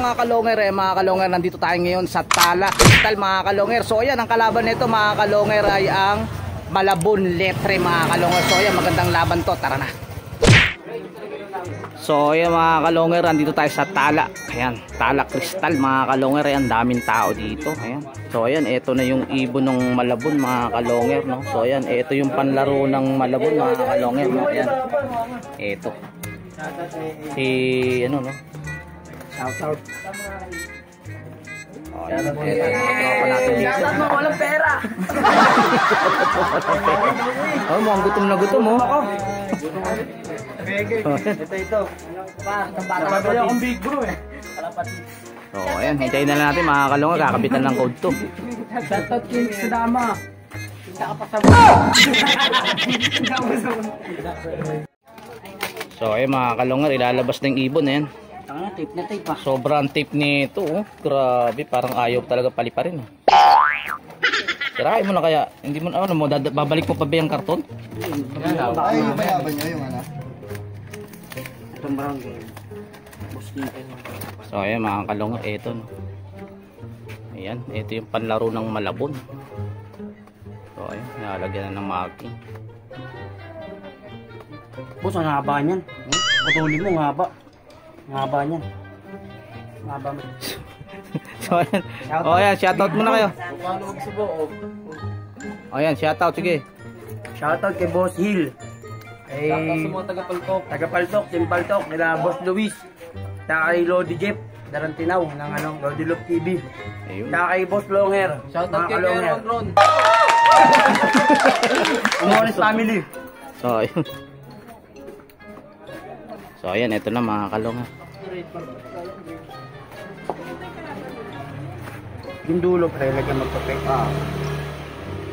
mga kalonger, mga kalonger, nandito tayo ngayon sa Tala Crystal mga kalonger. So ayan, ang kalaban nito mga kalonger ay ang Malabon Letre mga kalonger. So ayan, magandang laban to, tara na. So ayan mga kalonger, nandito tayo sa Tala. Ayan, Tala Crystal mga kalonger. Ayan, daming tao dito. Ayan. So ayan, ito na yung ibon ng Malabon mga kalonger, no? So ayan, ito yung panlaro ng Malabon mga kalonger, no? Ayan. Ito. Si ano, no? Shout out. Oh, ayan, ito. Tropa natin dito. Shout out mo, walang pera. Oh, mukhang gutom na gutom, oh. Ito. Napapatuloy akong big bro eh. So ayan, hintayin na lang natin mga kalunga, kakabitan ng code to. Shout out king sa dama. Kita ka pa sa So ayun mga kalunga, ilalabas na yung ibon yan. tape na tape pa. Sobrang tape nito, oh. Grabe, parang ayaw talaga paliparin. Sirain mo na kaya, hindi mo ano mo, babalik mo pa ba yung karton? Ay, yung mayaban nyo yung ano. Itong brown. So ayan mga kalunga, ito, no. Ayan, ito yung panlaro ng Malabon. So ayan, nalagyan na ng marking. Boss, ang haba niyan. Patuloy mo, ang haba. Ang haba niyan. Ang haba mo. So ayan, oh ayan, shoutout muna kayo. Oh ayan, shoutout, sige. Shoutout kay Boss Hill. Ay, Sa mga taga-Paltok. Taga-Paltok, Team Paltok, nila Boss Luis. Saka kay Lodi Jeff, Darantinaw, ng ano, Lodi Love TV. Ayun. Saka kay Boss Longer. Shoutout kay Aaron Ron. Amores family. So ayun. So ayan, ito na mga kalunga. Yung dulo, pre, lagyan magpapay.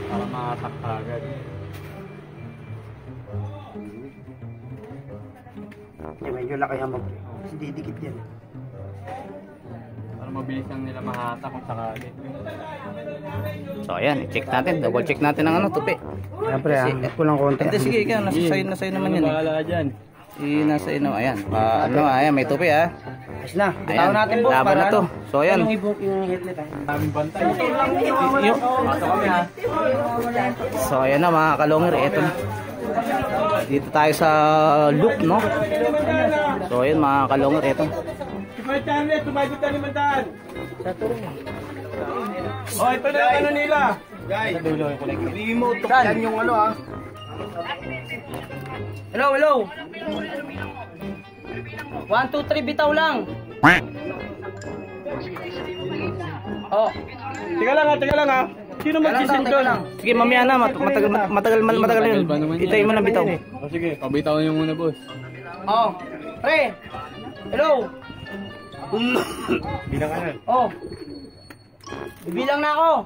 Para makatakta agad. Medyo laki ang mag... Hindi dikit yan. Para mabilis lang nila mahata kung sakali. So ayan, i-check natin, double check natin ang ano, tupi. Siyempre, kulang konti. Hindi, sige, ikaw, nasa sa'yo naman yan. Bahala ka dyan. Nasa ino, ayan. Ano, ayan, may tupi ha. Ayos na. Ayan, Bitaw natin, boss. laban na to. So ayan. Yung headlet, ha. Daming bantay. Pasok kami ha. So ayan na mga kalungir, eto na. Dito tayo sa loop, no? So ayan mga kalungir, eto. Oh, ito na yung ano nila. Guys, hindi mo tukyan yung ano ah. Hello, hello. 1, 2, 3, bitaw lang. Oh. Teka lang ha. Sino mag-sisend doon? Sige, mamaya na, matagal yun. Itayin mo na bitaw. O sige, pabitawan yung muna boss. Oh. Pre. Hello. Bilang ka na. Oh. Bibilang na ako.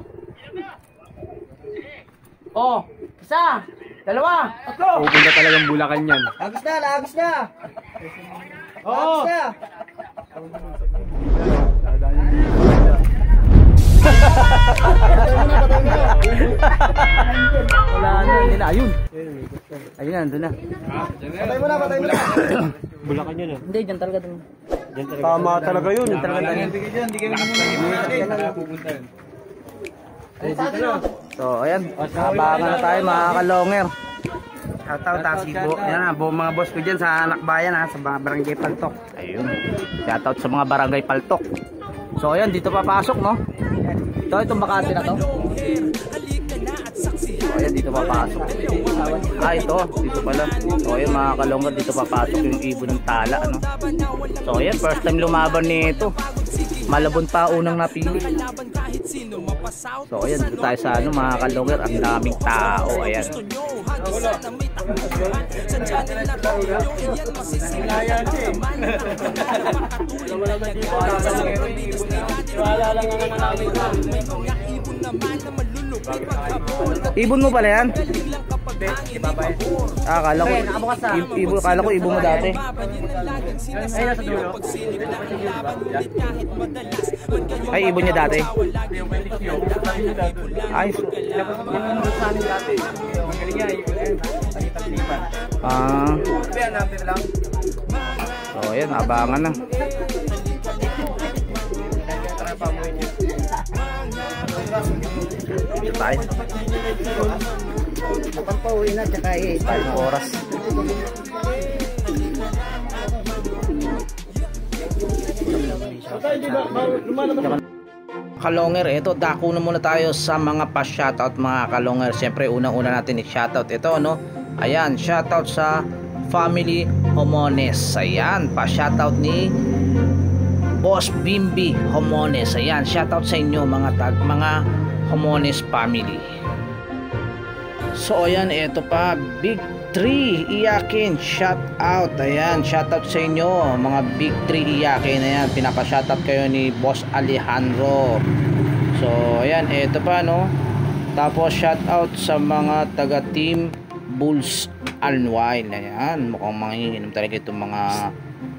Oh. Isa. Dalawa. Tatlo. Pupunta talagang Bulacan yan. Lagos na, lagos na. Oo. Lagos na. Wala na, hindi na, ayun. Ayun na, nandun na. Patay mo na. Bulacan yun ah. Hindi, dyan talaga dun. Tama talaga yun. Dyan talaga dun. Hindi kayo naman pupunta yun. So ayan, abangan na tayo mga kalonger. Shoutout ta si Bo. Yan na, mga boss ko diyan sa Anakbayan ha, sa mga barangay Paltok. Ayun, shoutout sa mga barangay Paltok. So ayan, dito papasok, no? Itong bakante na to. So ayan, dito papasok. Ito, dito pala. So ayan mga kalongger, dito papasok yung ibon ng Tala, ano? So ayan, first time lumaban nito. Malabon pa unang napili. So ayan, dito tayo sa ano mga kalongger, ang daming tao. Ayan. Ibon mo pala yan? Akala ko ibon mo dati. Ay, ibon niya dati. Ay, so ayan, abangan na. Dito tayo. Pampauwi na, tsaka Oras. Kalonger, ito dako na muna tayo sa mga pa-shoutout mga kalonger. Siyempre unang-una natin i-shoutout ito, no? Ayan, shoutout sa Family Homones. Ayan, pa-shoutout ni Boss Bimbi Homones. Ayan, shoutout sa inyo mga Homones family. So ayan, ito pa Big 3 Iyakin, shout out. Ayan, shout out sa inyo mga Big 3 Iyakin. Ayan, pinapa-shout out kayo ni Boss Alejandro. So ayan, ito pa, no. Tapos shout out sa mga taga team Bulls Unwind. Ayan, mukhang manginginom talaga itong mga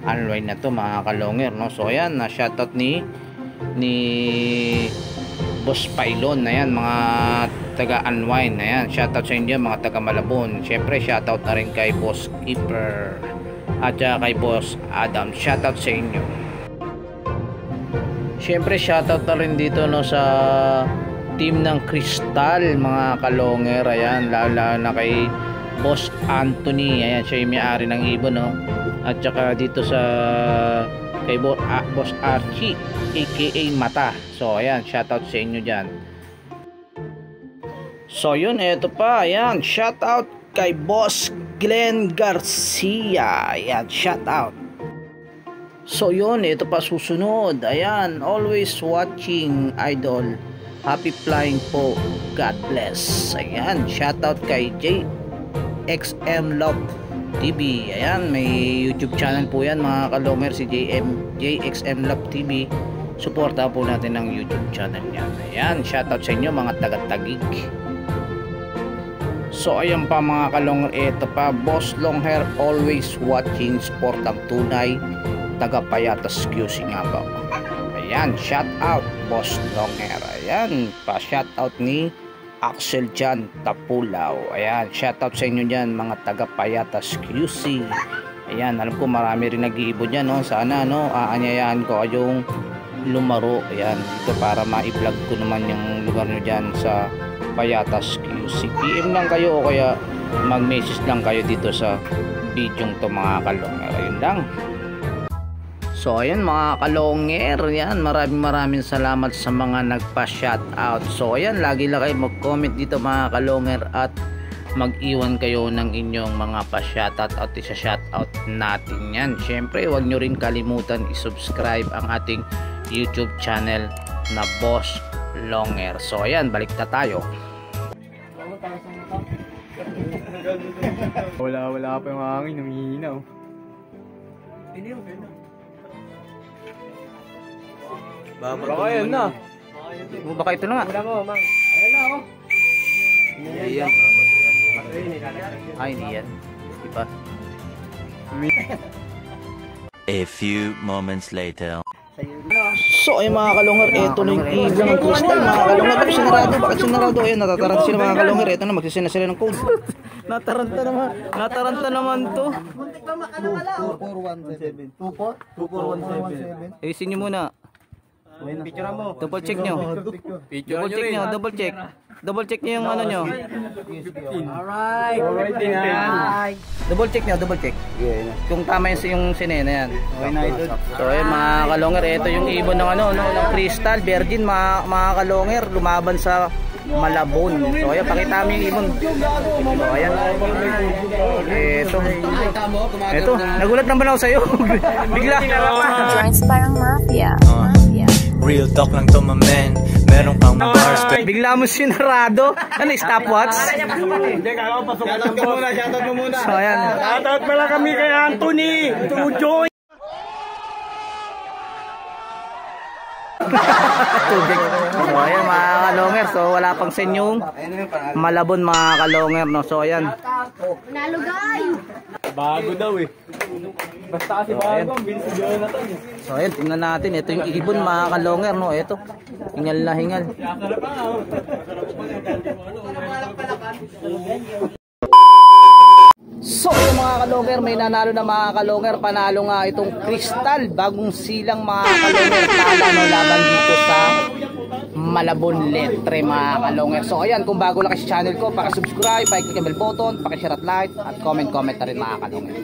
Unwind na to mga kalonger, no. So ayan, na shout out ni Boss Pailon. Ayan, mga taga Unwind. Ayan, shoutout sa inyo mga taga Malabon. Syempre shoutout na rin kay Boss Keeper at kay Boss Adam. Shoutout sa inyo. Syempre shoutout na rin dito, no, sa team ng Crystal mga kalonger. Ayan, lalo na kay Boss Anthony. Ayan, siya yung may-ari ng ibon, no. At saka dito sa kay Boss Archie aka Mata. So ayan, shoutout sa inyo dyan. So yun, eto pa, ayan, shoutout kay Boss Glenn Garcia. Ayan, shoutout. So yun, ito pa susunod. Ayan, always watching idol. Happy flying po. God bless. Ayan, shoutout kay JXM Love TV. Ayan, may YouTube channel po yan mga kalomer, si JXM Love TV. Suporta po natin ang YouTube channel niya. Ayan, shoutout sa inyo mga taga-Tagig. So ayan pa mga kalonger, ito pa Boss Longhair, always watching sport ang tunay, taga Payatas QC nga ba. Ayan, shout out Boss Longhair. Ayan, pa shout out ni Axel Jan Tapulaw. Ayan, shout out sa inyo dyan mga taga Payatas QC. Ayan, alam ko marami rin nag-iibon dyan, no? Sana, no, aanyayahan ko kayong lumaro. Ayan, dito para ma-vlog ko naman yung lugar nyo dyan sa Payatas QC. PM lang kayo o kaya mag-message lang kayo dito sa video to mga kalonger. Ayun lang. So ayan mga kalonger, yan, maraming salamat sa mga nagpa-shoutout. So ayan, lagi lang kayo mag-comment dito mga kalonger at mag-iwan kayo ng inyong mga pa-shoutout at isa-shoutout natin yan. Syempre, huwag nyo rin kalimutan i-subscribe ang ating YouTube channel na Boss Longhair. So ayan, balik na tayo. Wala pa yung hangin, namihina, oh. Baka yan na. Baka ito na nga. Wala mo, mang. Ayan na, oh. Ayan. Ay, hindi yan. Di ba? A few moments later. So ay mga kalungер, eto na yung ibon ng Crystal mga kalungер. Bakit sinarado? Ayun, natataranta sila mga kalunger. Eto na, magsisena sila ng code. Nataranta naman to. 2417. 2417. Ayusin nyo muna. Picture mo. Double check nyo. Double check nyo yung ano nyo. Alright. Double check. Kung tama yung sinena yan. Okay na ito. So ayun mga kalungер, ito yung ibon ng ano, ng Crystal Virgin mga kalunger, lumaban sa Malabon. So ayan, pakita mo yung ibon. So ayan. Ito, nagulat naman ako sa'yo. Bigla. Joints parang mafia. Real talk lang to my man. Meron kang bars. Bigla mo sinarado. Ano, stopwatch? Hindi, kaya ko pasok mo muna. So ayan. Shoutout pala kami kay Anthony. Joy. Tubig. So ayan mga kalungер. So wala pang senyong Malabon mga kalungер, no. So ayan. Nalugay! Bago daw eh. Basta kasi bago ang bilis ni Jonathan eh. So ayan, tingnan natin. Ito yung ibon mga kalungер, no. Ito. Hingal na hingal. So yung mga kalonger, may nanalo na mga kalonger. Panalo nga itong Crystal, bagong silang mga kalonger. Tala no, laban dito sa Malabon Letre mga kalonger. So ayan, kung bago lang kayo sa channel ko, pakisubscribe, pakiclick ang bell button, pakishare at like, at comment na rin mga kalonger.